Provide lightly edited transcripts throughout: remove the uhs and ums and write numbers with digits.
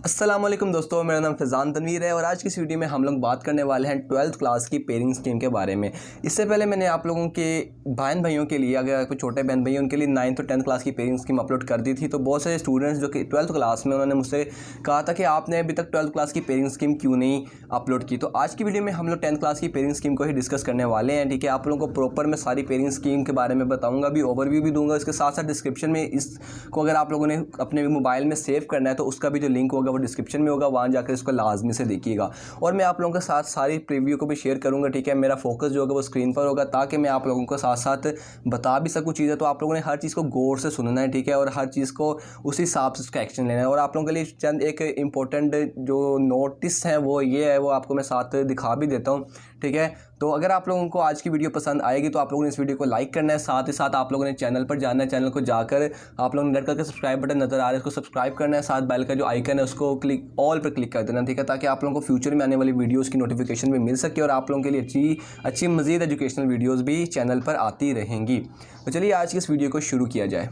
अस्सलाम वालेकुम दोस्तों, मेरा नाम फैज़ान तनवीर है और आज की इस वीडियो में हम लोग बात करने वाले हैं 12th क्लास की पेयरिंग स्कीम के बारे में। इससे पहले मैंने आप लोगों के बहन भाइयों के लिए, अगर कोई छोटे बहन भाई उनके लिए 9th और 10th क्लास की पेयरिंग स्कीम अपलोड कर दी थी। तो बहुत सारे स्टूडेंट्स जो कि 12th क्लास में, उन्होंने मुझसे कहा था कि आपने अभी तक 12th क्लास की पेयरिंग स्कीम क्यों नहीं अपलोड की। तो आज की वीडियो में हम लोग 10th क्लास की पेयरिंग स्कीम को ही डिस्कस करने वाले हैं। ठीक है, आप लोगों को प्रॉपर मैं सारी पेयरिंग स्कीम के बारे में बताऊँगा, भी ओवरव्यू भी दूँगा। इसके साथ साथ डिस्क्रिप्शन में इसको अगर आप लोगों ने अपने मोबाइल में सेव करना है तो उसका भी जो लिंक होगा वो डिस्क्रिप्शन में होगा, वहाँ जाकर इसको लाजमी से देखिएगा। और मैं आप लोगों के साथ सारी प्रीव्यू को भी शेयर करूंगा। ठीक है, मेरा फोकस जो होगा वो स्क्रीन पर होगा ताकि मैं आप लोगों को साथ साथ बता भी सकूं चीज़ें। तो आप लोगों ने हर चीज़ को गौर से सुनना है, ठीक है, और हर चीज़ को उसी हिसाब से उसका एक्शन लेना है। और आप लोगों के लिए चंद एक इम्पोर्टेंट जो नोटिस है वो ये है, वो आपको मैं साथ दिखा भी देता हूँ। ठीक है, तो अगर आप लोगों को आज की वीडियो पसंद आएगी तो आप लोगों ने इस वीडियो को लाइक करना है। साथ ही साथ आप लोगों ने चैनल पर जाना है, चैनल को जाकर आप लोगों ने रेड कलर का सब्सक्राइब बटन नजर आ रहा है, इसको सब्सक्राइब करना है। साथ बेल का जो आइकन है उसको क्लिक ऑल पर क्लिक कर देना, ठीक है, ताकि आप लोगों को फ्यूचर में आने वाली वीडियोस की नोटिफिकेशन भी मिल सके और आप लोगों के लिए अच्छी मज़ीद एजुकेशनल वीडियोस भी चैनल पर आती रहेंगी। तो चलिए आज की इस वीडियो को शुरू किया जाए।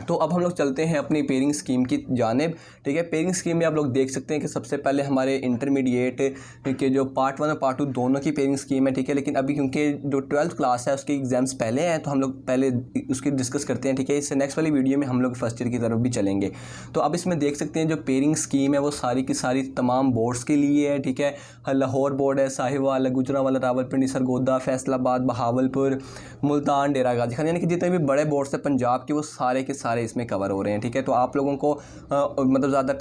तो अब हम लोग चलते हैं अपनी पेयरिंग स्कीम की जानिब। ठीक है, पेयरिंग स्कीम में आप लोग देख सकते हैं कि सबसे पहले हमारे इंटरमीडिएट के जो पार्ट 1 और पार्ट 2 दोनों की पेयरिंग स्कीम है। ठीक है, लेकिन अभी क्योंकि जो 12th क्लास है उसके एग्जाम्स पहले हैं तो हम लोग पहले उसकी डिस्कस करते हैं। ठीक है, इससे नेक्स्ट वाली वीडियो में हम लोग फर्स्ट ईयर की तरफ भी चलेंगे। तो अब इसमें देख सकते हैं जो पेयरिंग स्कीम है वो सारी की सारी तमाम बोर्ड्स के लिए है। ठीक है, लाहौर बोर्ड है, साहिवाल, गुजरांवाला, रावलपिंडी, सरगोदा, फैसलाबाद, बहावलपुर, मुल्तान, डेरा गाजी खान, यानी कि जितने भी बड़े बोर्ड्स हैं पंजाब के वो सारे के सारे इसमें कवर हो रहे हैं। ठीक है, तो आप लोगों को मतलब ज़्यादा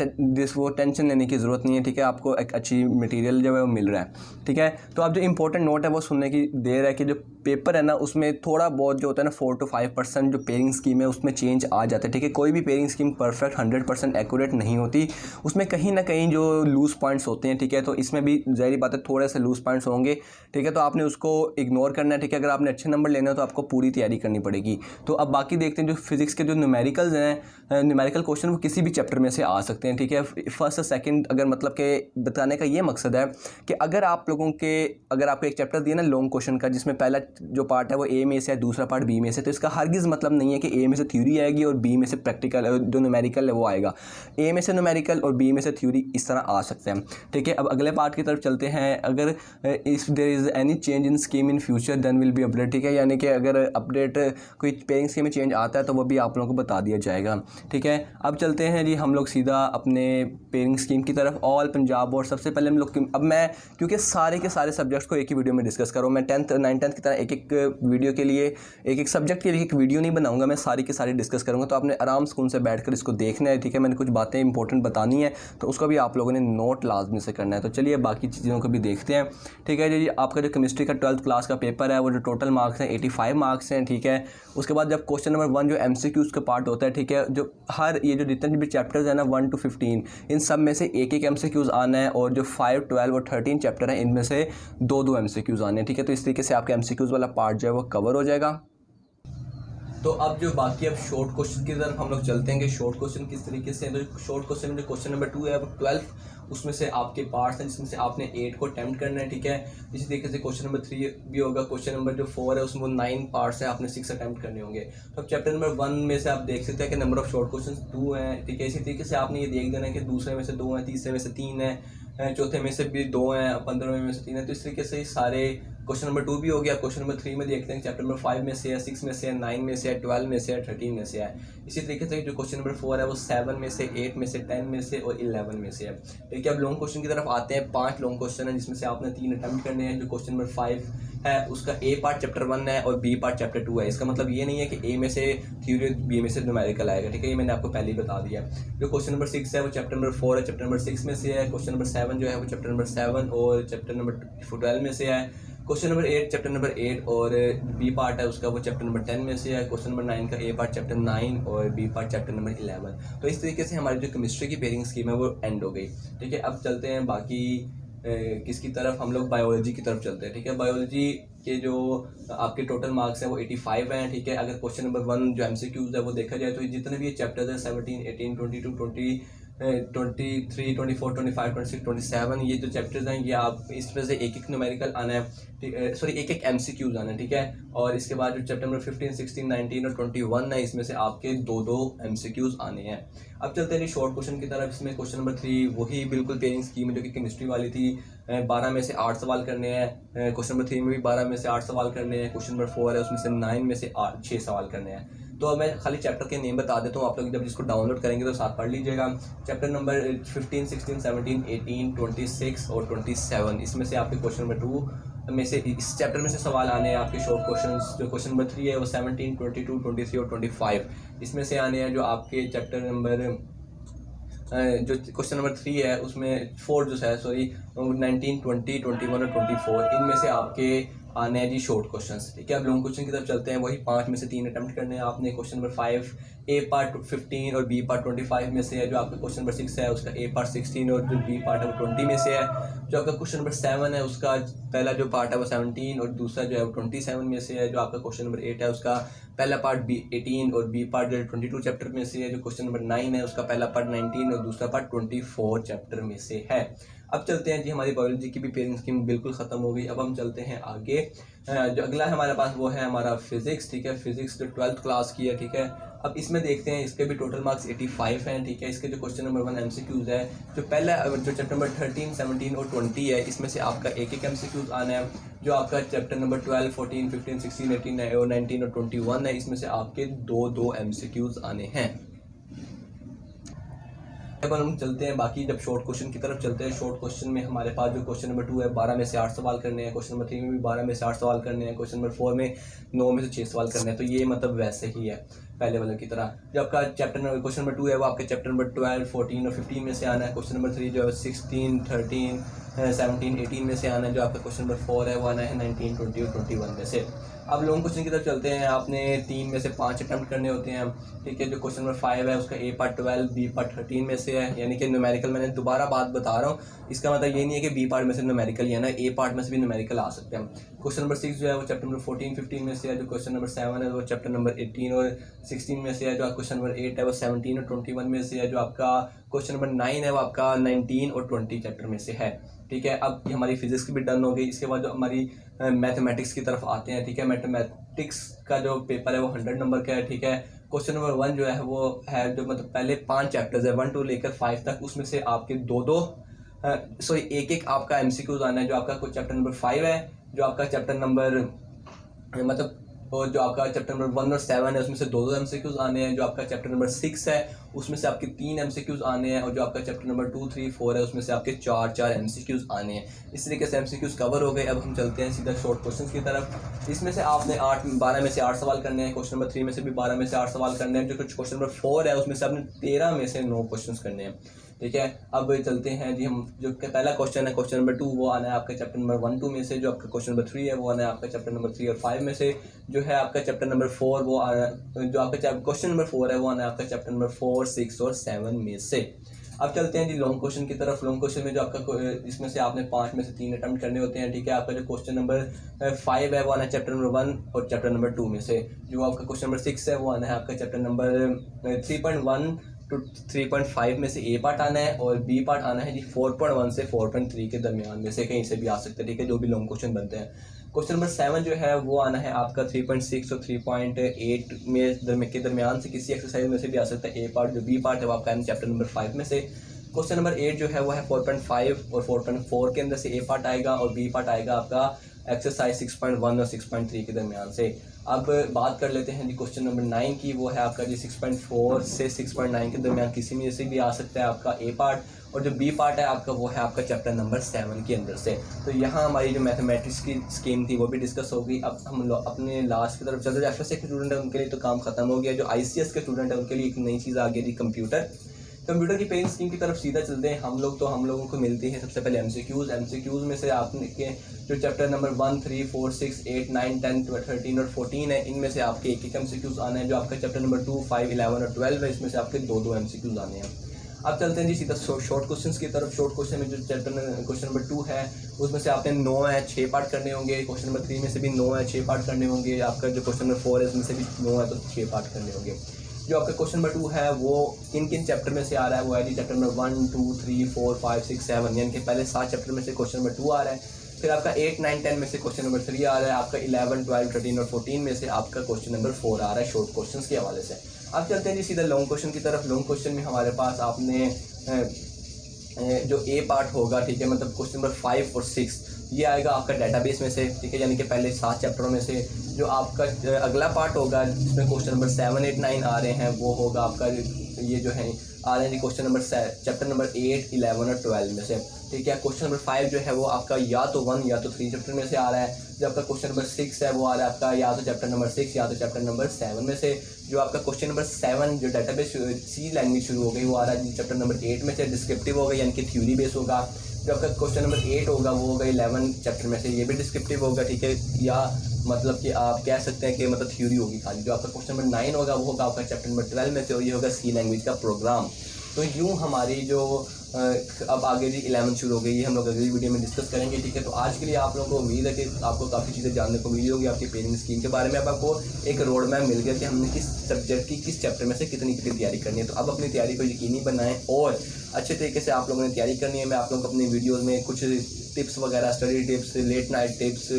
वो टेंशन लेने की ज़रूरत नहीं है। ठीक है, आपको एक अच्छी मटेरियल जो है वो मिल रहा है। ठीक है, तो अब जो इंपॉर्टेंट नोट है वो सुनने की देर है कि जो पेपर है ना उसमें थोड़ा बहुत जो होता है ना 4 to 5% जो पेयरिंग स्कीम है उसमें चेंज आ जाता है। ठीक है, कोई भी पेयरिंग स्कीम परफेक्ट 100% एक्यूरेट नहीं होती, उसमें कहीं ना कहीं जो लूज़ पॉइंट्स होते हैं। ठीक है, तो इसमें भी ज़ाहिर बात है थोड़े से लूज़ पॉइंट्स होंगे। ठीक है, तो आपने उसको इग्नोर करना है। ठीक है, अगर आपने अच्छे नंबर लेना है तो आपको पूरी तैयारी करनी पड़ेगी। तो अब बाकी देखते हैं जो फिजिक्स के जो न्यूमेरिकल्स हैं, न्यूमेरिकल क्वेश्चन वो किसी भी चैप्टर में से आ सकते हैं। ठीक है, फर्स्ट और सेकंड, अगर मतलब कि बताने का ये मकसद है कि अगर आपको एक चैप्टर दिया ना लॉन्ग क्वेश्चन का, जिसमें पहला जो पार्ट है वो ए में से है, दूसरा पार्ट बी में से, तो इसका हरगिज़ मतलब नहीं है कि ए में से थ्योरी आएगी और बी में से प्रैक्टिकल जो न्यूमेरिकल है वो आएगा। ए में से न्यूमेरिकल और बी में से थ्योरी इस तरह आ सकते हैं। ठीक है, अब अगले पार्ट की तरफ चलते हैं। अगर if there is any change in scheme in future then will be update. ठीक है, यानी कि अगर अपडेट कोई पेयरिंग स्कीम में चेंज आता है तो वो भी आप लोगों को बता दिया जाएगा। ठीक है, अब चलते हैं जी हम लोग सीधा अपने पेयरिंग स्कीम की तरफ। ऑल पंजाब बोर्ड, सबसे पहले हम लोग अब मैं क्योंकि सारे के सारे सब्जेक्ट्स को एक ही वीडियो में डिस्कस करूँ, मैं 10th 9th 10th की तरह एक वीडियो के लिए एक सब्जेक्ट के लिए एक वीडियो नहीं बनाऊंगा, मैं सारी की सारी डिस्कस करूँगा। तो आपने आराम सुकून से बैठ कर इसको देखना है। ठीक है, मैंने कुछ बातें इंपॉर्टेंट बतानी है तो उसको भी आप लोगों ने नोट लाजमी से करना है। तो चलिए बाकी चीज़ों को भी देखते हैं। ठीक है जी, आपका जो केमिस्ट्री का 12th क्लास का पेपर है वो जो टोटल मार्क्स हैं 85 मार्क्स हैं। ठीक है, उसके बाद जब क्वेश्चन नंबर 1 जो MCQs का पार्ट होता है, ठीक है, जो हर ये जो जितने भी चैप्टर्स हैं ना 1 to 15 इन सब में से एक MCQs आना है, और जो 5, 12 और 13 चैप्टर हैं इनमें से 2 MCQs आने हैं। ठीक है, तो इस तरीके से आपके MCQs वाला पार्ट जो है वो कवर हो जाएगा। तो अब जो बाकी अब शॉर्ट क्वेश्चन की तरफ हम लोग चलते हैं कि शॉर्ट क्वेश्चन किस तरीके से हैं। तो शॉर्ट क्वेश्चन में जो क्वेश्चन नंबर 2 है वो 12 उसमें से आपके पार्ट्स हैं जिसमें से आपने 8 को अटेम्प्ट करना है। ठीक है, इसी तरीके से क्वेश्चन नंबर 3 भी होगा। क्वेश्चन नंबर जो 4 है उसमें 9 पार्ट्स हैं, आपने 6 अटेम्प्ट करने होंगे। तो अब चैप्टर नंबर 1 में से आप देख सकते हैं कि नंबर ऑफ शॉर्ट क्वेश्चन 2 हैं। ठीक है, इसी तरीके से आपने ये देख देना है कि दूसरे में से 2 हैं, तीसरे में से 3 हैं, चौथे में से भी 2 हैं, 15वें में से 3 हैं। तो इस तरीके से सारे क्वेश्चन नंबर 2 भी हो गया। क्वेश्चन नंबर 3 में देखते हैं चैप्टर नंबर 5 में से है, 6 में से है, 9 में से है, 12 में से है, 13 में से है। इसी तरीके से जो क्वेश्चन नंबर 4 है वो 7 में से, 8 में से, 10 में से और 11 में से है। ठीक है, अब लॉन्ग क्वेश्चन की तरफ आते हैं। 5 लॉन्ग क्वेश्चन हैं जिसमें से आपने 3 अटेम्प्ट करने हैं। जो क्वेश्चन नंबर 5 है उसका ए पार्ट चैप्टर 1 है और बी पार्ट चैप्टर 2 है। इसका मतलब ये नहीं है कि ए में से थ्योरी बी में से न्यूमेरिकल आएगा। ठीक है, ये मैंने आपको पहले ही बता दिया। जो क्वेश्चन नंबर 6 है वो चैप्टर नंबर 4 है, चैप्टर नंबर 6 में से है। क्वेश्चन नंबर 7 जो है वो चैप्टर नंबर 7 और चैप्टर नंबर 12 में से है। क्वेश्चन नंबर 8 चैप्टर नंबर 8 और बी पार्ट है उसका वो चैप्टर नंबर 10 में से है। क्वेश्चन नंबर 9 का ए पार्ट चैप्टर 9 और बी पार्ट चैप्टर नंबर 11। तो इस तरीके से हमारी जो केमिस्ट्री की पेयरिंग स्कीम है वो एंड हो गई। ठीक है, अब चलते हैं बाकी किसकी तरफ, हम लोग बायोलॉजी की तरफ चलते हैं। ठीक है, बायोलॉजी के जो आपके टोटल मार्क्स हैं वो 85 हैं। ठीक है, अगर क्वेश्चन नंबर 1 जो MCQs है वो देखा जाए तो जितने भी चैप्टर्स हैं 17, 18, 22, 23, 24, 25, 26, 27 ये जो चैप्टर्स हैं ये आप इसमें से एक एक न्यूमेरिकल आना है, सॉरी एक एक MCQs आना है, ठीक है। और इसके बाद जो चैप्टर नंबर 15, 16, 19 और 21 है इसमें से आपके दो MCQs आने हैं। अब चलते हैं जी शॉर्ट क्वेश्चन की तरफ। इसमें क्वेश्चन नंबर 3 वही बिल्कुल पेयरिंग स्कीम है जो कि केमिस्ट्री वाली थी। 12 में से 8 सवाल करने हैं। क्वेश्चन नंबर 3 में भी 12 में से 8 सवाल करने हैं। क्वेश्चन नंबर 4 है उसमें से 9 में से 6 सवाल करने हैं। तो अब मैं खाली चैप्टर के नेम बता देता हूँ, आप लोग जब इसको डाउनलोड करेंगे तो साथ पढ़ लीजिएगा। चैप्टर नंबर 15, 16, 17, 18, 26 और 27 इसमें से आपके क्वेश्चन नंबर 2 में से इस चैप्टर में से सवाल आने हैं आपके शॉर्ट क्वेश्चंस। जो क्वेश्चन नंबर 3 है वो 17, 22, 23 और 25 इसमें से आने हैं। जो आपके चैप्टर नंबर जो क्वेश्चन नंबर 3 है उसमें 4 जो है सॉरी 19, 20, 21 और 24 इनमें से आपके आने हैं जी शॉर्ट क्वेश्चंस, ठीक है। अब लॉन्ग क्वेश्चन की तरफ चलते हैं। वही 5 में से 3 अटैम्प्ट करने हैं आपने। क्वेश्चन नंबर 5 A पार्ट 15 और B पार्ट 25 में से है। जो आपका क्वेश्चन नंबर 6 है उसका A पार्ट 16 और जो B पार्ट है वो 20 में से है। जो आपका क्वेश्चन नंबर 7 है उसका पहला जो पार्ट है वो 17 और दूसरा जो है वो 27 में से है। जो आपका क्वेश्चन नंबर 8 है उसका पहला पार्ट 18 और B पार्ट जो 22 चैप्टर में से है। जो क्वेश्चन नंबर 9 है उसका पहला पार्ट 19 और दूसरा पार्ट 24 चैप्टर में से है। अब चलते हैं जी, हमारी बायोलॉजी की भी पेयरिंग स्कीम बिल्कुल ख़त्म हो गई। अब हम चलते हैं आगे। जो अगला है हमारे पास वो है हमारा फिज़िक्स, ठीक है। फिज़िक्स जो 12th क्लास की है, ठीक है। अब इसमें देखते हैं इसके भी टोटल मार्क्स 85 हैं, ठीक है। इसके जो क्वेश्चन नंबर 1 MCQs है, जो पहला जो चैप्टर नंबर 13, 17 और 20 है इसमें से आपका एक एक MCQs आना है। जो आपका चैप्टर नंबर 12, 14, 15, 16, 18 और 19 और 21 है इसमें से आपके दो MCQs आने हैं। अब हम चलते हैं बाकी जब शॉर्ट क्वेश्चन की तरफ चलते हैं। शॉर्ट क्वेश्चन में हमारे पास जो क्वेश्चन नंबर 2 है 12 में से 8 सवाल करने हैं। क्वेश्चन नंबर 3 में भी 12 में से 8 सवाल करने हैं। क्वेश्चन नंबर 4 में 9 में से 6 सवाल करने हैं। तो ये मतलब वैसे ही है पहले वाले की तरह। जो आपका चैप्टर नंबर क्वेश्चन नंबर 2 है वो आपके चैप्टर नंबर 12, 14 और 15 में से आना है। क्वेश्चन नंबर 3 जो है 16, 13, 17, 18 में से आना है। जो आपका क्वेश्चन नंबर 4 है वो आना है 19, 20 और 21 में से। अब लॉन्ग क्वेश्चन की तरफ चलते हैं। आपने 3 में से 5 अटैम्प्ट करने होते हैं, ठीक है। जो क्वेश्चन नंबर 5 है उसका A पार्ट 12, B पार्ट 13 में से है। यानी कि न्यूमेरिकल, मैंने दोबारा बात बता रहा हूँ, इसका मतलब ये नहीं है कि B पार्ट में से न्यूमेरिकल ही है ना, A पार्ट में से भी न्यूमेरिकल आ सकते हैं। क्वेश्चन नंबर 6 जो है वो चैप्टर नंबर 14, 15 में से है। जो क्वेश्चन नंबर 7 है वो चैप्टर नंबर 18 और 16 में से है। जो क्वेश्चन नंबर 8 है वो 17 और 21 में से है। जो आपका क्वेश्चन नंबर 9 है वो आपका 19 और 20 चैप्टर में से है, ठीक है। अब हमारी फिजिक्स की भी डन हो गई। इसके बाद जो हमारी मैथमेटिक्स की तरफ आते हैं, ठीक है। मैथमेटिक्स का जो पेपर है वो 100 नंबर का है, ठीक है। क्वेश्चन नंबर 1 जो है वो है जो मतलब पहले 5 चैप्टर्स है 1 to लेकर 5 तक, उसमें से आपके एक एक आपका MCQs आना है। जो आपका चैप्टर नंबर 5 है, जो आपका चैप्टर नंबर मतलब और जो आपका चैप्टर नंबर 1 और 7 है उसमें से 2 MCQs आने हैं। जो आपका चैप्टर नंबर 6 है उसमें से आपके 3 MCQs आने हैं। और जो आपका चैप्टर नंबर 2, 3, 4 है उसमें से आपके 4 MCQs आने हैं। इस तरीके से MCQs कवर हो गए। अब हम चलते हैं सीधा शॉर्ट क्वेश्चन की तरफ। इसमें से आपने 12 में से 8 सवाल करने हैं। क्वेश्चन नंबर 3 में से भी 12 में से 8 सवाल करने हैं। जो कुछ क्वेश्चन नंबर 4 है उसमें से आपने 13 में से 9 क्वेश्चन करने हैं, ठीक है। अब चलते हैं जी, हम जो पहला क्वेश्चन है क्वेश्चन नंबर 2 वो आना है आपका चैप्टर नंबर 1, 2 में से। जो आपका क्वेश्चन नंबर 3 है वो आना है आपका चैप्टर नंबर 3 और 5 में से। जो है आपका चैप्टर नंबर 4 वो आना, जो आपका क्वेश्चन नंबर 4 है वो आना है आपका चैप्टर नंबर 4, 6 और 7 में से। अब चलते हैं जी लॉन्ग क्वेश्चन की तरफ। लॉन्ग क्वेश्चन में जो आपका इसमें से आपने 5 में से 3 अटैम्प्ट करने होते हैं, ठीक है। आपका जो क्वेश्चन नंबर 5 है वो आना है चैप्टर नंबर 1 और चैप्टर नंबर 2 में से। जो आपका क्वेश्चन नंबर 6 है वो आना है आपका चैप्टर नंबर 3.1 to 3.5 में से A पार्ट आना है। और B पार्ट आना है जी 4.1 से 4.3 के दरमियान में से, कहीं से भी आ सकते हैं, ठीक है, जो भी लॉन्ग क्वेश्चन बनते हैं। क्वेश्चन नंबर 7 जो है वो आना है आपका 3.6 और 3.8 में के दरमियान से किसी एक्सरसाइज में से भी आ सकता है। A पार्ट जो B पार्ट है वो आपका चैप्टर नंबर 5 में से। क्वेश्चन नंबर 8 जो है वो है 4.5 और 4.4 के अंदर से A पार्ट आएगा और B पार्ट आएगा आपका एक्सरसाइज 6.1 और 6.3 के दरमियान से। अब बात कर लेते हैं जी क्वेश्चन नंबर 9 की। वो है आपका जी 6.4 से 6.9 के दरमियान किसी में से भी आ सकता है आपका A पार्ट। और जो B पार्ट है आपका वो है आपका चैप्टर नंबर 7 के अंदर से। तो यहाँ हमारी जो मैथमेटिक्स की स्कीम थी वो भी डिस्कस हो गई। अब हम अपने लास्ट की तरफ चलते हैं। FSA के स्टूडेंट है उनके लिए तो काम खत्म हो गया। जो ICS के स्टूडेंट है उनके लिए एक नई चीज़ आ गई थी, कंप्यूटर की पेयरिंग स्कीम की तरफ सीधा चलते हैं हम लोग। तो हम लोगों को मिलती है सबसे पहले MCQs में से आपने के जो चैप्टर नंबर 1, 3, 4, 6, 8, 9, 10, 13 और 14 है, इनमें से आपके एक MCQs आने हैं। जो आपका चैप्टर नंबर 2, 5, 11 और 12 है, इसमें से आपके 2 MCQs आने हैं। अब चलते हैं जी सीधा शॉर्ट क्वेश्चंस की तरफ। शॉर्ट क्वेश्चन में जो क्वेश्चन नंबर 2 है उसमें से आपने 9 है 6 पार्ट करने होंगे। क्वेश्चन नंबर 3 में से भी 9 है 6 पार्ट करने होंगे। आपका जो क्वेश्चन नंबर 4 है उसमें से भी 9 है तो 6 पार्ट करने होंगे। जो आपका क्वेश्चन नंबर 2 है वो किन किन चैप्टर में से आ रहा है, वो है जी चैप्टर नंबर 1 2 3 4 5 6 7, यानी कि पहले 7 चैप्टर में से क्वेश्चन नंबर 2 आ रहा है। फिर आपका 8 9 10 में से क्वेश्चन नंबर 3 आ रहा है। आपका 11 12 13 और 14 में से आपका क्वेश्चन नंबर 4 आ रहा है शॉर्ट क्वेश्चन के हवाले से। अब चलते हैं जी सीधा लॉन्ग क्वेश्चन की तरफ। लॉन्ग क्वेश्चन में हमारे पास आपने जो ए पार्ट होगा, ठीक है, मतलब क्वेश्चन नंबर 5 और 6 ये आएगा आपका डेटाबेस में से, ठीक है, यानी कि पहले 7 चैप्टरों में से। जो आपका अगला पार्ट होगा जिसमें क्वेश्चन नंबर 7 8 9 आ रहे हैं, वो होगा आपका ये जो है आ रहे हैं जी क्वेश्चन नंबर चैप्टर नंबर 8 11 और 12 में से, ठीक है। क्वेश्चन नंबर 5 जो है वो आपका या तो 1 या तो 3 चैप्टर में से आ रहा है। जो आपका क्वेश्चन नंबर 6 है वो आ रहा है आपका या तो चैप्टर नंबर 6 या तो चैप्टर नंबर 7 में से। जो आपका क्वेश्चन नंबर 7 जो डेटाबेस सी लैंग्वेज शुरू हो गई वो आ रहा है चैप्टर नंबर 8 में से, डिस्क्रिप्टिव होगा यानी कि थ्योरी बेस होगा। जो आपका क्वेश्चन नंबर 8 होगा वो होगा 11 चैप्टर में से, ये भी डिस्क्रिप्टिव होगा, ठीक है, या मतलब कि आप कह सकते हैं कि मतलब थ्योरी होगी खाली। जो आपका क्वेश्चन नंबर 9 होगा वो होगा आपका चैप्टर नंबर 12 में से, और ये होगा सी लैंग्वेज का प्रोग्राम। तो यूँ हमारी जो अब आगे जी 11 शुरू हो गई है, हम लोग अगली वीडियो में डिस्कस करेंगे, ठीक है। तो आज के लिए आप लोगों को उम्मीद है कि आपको काफ़ी चीज़ें जानने को मिली होगी आपकी पेरेंट स्कीम के बारे में। अब आपको एक रोड मैप मिल गया कि हमने किस सब्जेक्ट की किस चैप्टर में से कितनी तैयारी करनी है। तो अब अपनी तैयारी को यकीनी बनाएं और अच्छे तरीके से आप लोगों ने तैयारी करनी है। मैं आप लोगों को अपनी वीडियोज़ में कुछ टिप्स वगैरह, study tips, late night tips,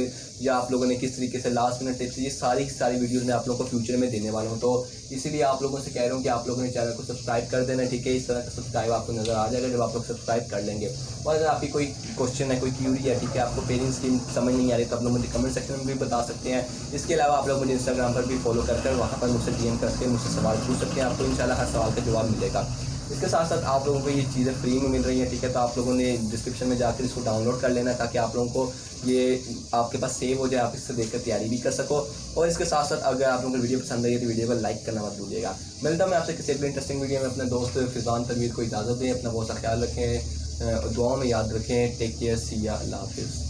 या आप लोगों ने किस तरीके से लास्ट मिनट टिप्स, ये सारी वीडियोज़ मैं आप लोगों को फ्यूचर में देने वाला हूँ। तो इसीलिए आप लोगों से कह रहा हूँ कि आप लोगों ने चैनल को सब्सक्राइब कर देना, ठीक है। इस तरह का सब्सक्राइब आपको नज़र आ जाएगा जब आप लोग सब्सक्राइब कर लेंगे। और अगर आपकी कोई क्वेश्चन है, कोई क्यूरी है, ठीक है, आपको पेरेंट्स स्कीम समझ नहीं आ रही, तो आप लोग मुझे कमेंट सेक्शन में भी बता सकते हैं। इसके अलावा आप लोग मुझे इंस्टाग्राम पर भी फॉलो कर वहाँ पर मुझसे DM करके मुझसे सवाल पूछ सकते हैं, आपको इंशाल्लाह हर सवाल का जवाब मिलेगा। इसके साथ साथ आप लोगों को ये चीज़ें फ्री में मिल रही हैं, ठीक है। तो आप लोगों ने डिस्क्रिप्शन में जाकर इसको डाउनलोड कर लेना ताकि आप लोगों को ये आपके पास सेव हो जाए, आप इससे देखकर तैयारी भी कर सको। और इसके साथ साथ अगर आप लोगों को वीडियो पसंद आई है तो वीडियो को लाइक करना मत भूलिएगा। मिलता हूं मैं आपसे किसी भी इंटरेस्टिंग वीडियो में। अपने दोस्त फिजान तनवीर को इजाज़त दें, अपना बहुत सा ख्याल रखें, दुआओं में याद रखें। टेक केयर, सी या, अल्लाह हाफिज़।